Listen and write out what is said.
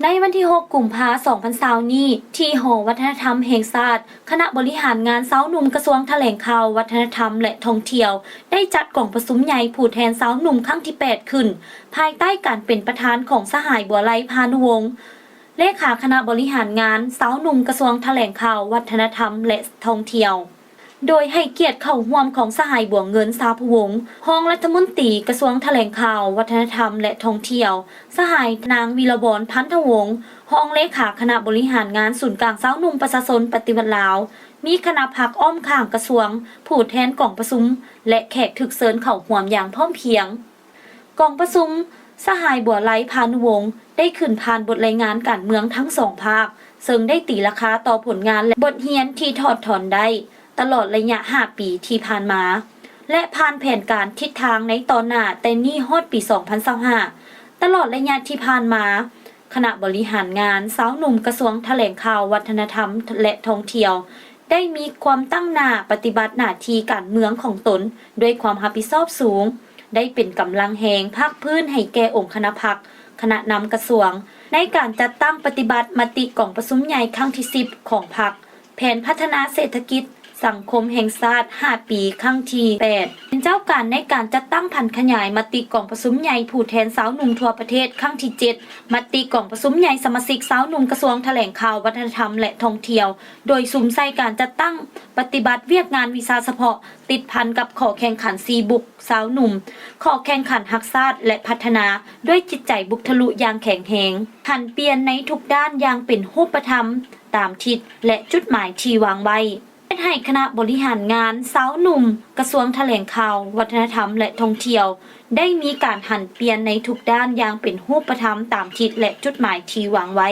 ในวันที่ 6 กุมภาพันธ์ 2020 นี้ที่หอวัฒนธรรมแห่งชาติคณะบริหารงานสาวหนุ่มกระทรวงแถลงข่าววัฒนธรรมและท่องเที่ยวได้จัดกล่องประชุมใหญ่ผู้แทนสาวหนุ่มครั้งที่ 8 ขึ้นภายใต้การเป็นประธานของสหายบัวไลพานุวงศ์เลขาคณะบริหารงานสาวหนุ่มกระทรวงแถลงข่าววัฒนธรรมและท่องเที่ยวโดยให้เกียรติเข้าร่วมของสหายบัวเงินสาพวงศ์รองรัฐมนตรีกระทรวงแถลงข่าววัฒนธรรมและท่องเที่ยวสหายนางวีรบรพันธวงศ์รองเลขาคณะบริหารงานศูนย์กลางสาวหนุ่มประชาชนปฏิบัติลาวมีคณะพักอ้อมข้างกระทรวงผู้แทนกล่องประชุมและแขกถึกเชิญเข้าร่วมอย่างพร้อมเพรียงกล่องประชุมสหายบัวไลพานุวงศ์ได้ขึ้นผ่านบทรายงานการเมืองทั้งสองภาคซึ่งได้ตีราคาต่อผลงานและบทเรียนที่ถอดถอนได้ตลอดระยะ 5 ปีที่ผ่านมาและผ่านแผนการทิศทางในตอนหน้าแต่นี่ฮอดปี 2025 ตลอดระยะที่ผ่านมาคณะบริหารงานสาวหนุ่มกระทรวงแถลงข่าววัฒนธรรมและท่องเที่ยวได้มีความตั้งหน้าปฏิบัติหน้าที่การเมืองของตนด้วยความรับผิดชอบสูงได้เป็นกำลังแหงภาคพื้นให้แก่องค์คณะพรรคคณะนำกระทรวงในการจัดตั้งปฏิบัติมติกล่องประชุมใหญ่ครั้งที่ 10 ของพรรคแผนพัฒนาเศรษฐกิจสังคมแห่งชาติ 5 ปีครั้งที่ 8 เป็นเจ้าการในการจัดตั้งพันขยายมติกล่องประชุมใหญ่ผู้แทนสาวหนุ่มทั่วประเทศครั้งที่ 7 มติกล่องประชุมใหญ่สมาชิกสาวหนุ่มกระทรวงแถลงข่าววัฒนธรรมและท่องเที่ยวโดยสุมใส่การจัดตั้งปฏิบัติเวียกงานวิชาเฉพาะติดพันกับข้อแข่งขัน4บุกสาวหนุ่มข้อแข่งขันรักษาและพัฒนาด้วยจิตใจบุกทะลุอย่างแข็งแรงหันเปลี่ยนในทุกด้านอย่างเป็นรูปธรรมตามทิศและจุดหมายที่วางไว้ให้คณะบริหารงานสาวหนุ่มกระทรวงแถลงข่าววัฒนธรรมและท่องเที่ยวได้มีการหันเปลี่ยนในทุกด้านอย่างเป็นรูปธรรมตามทิศและจุดหมายที่วางไว้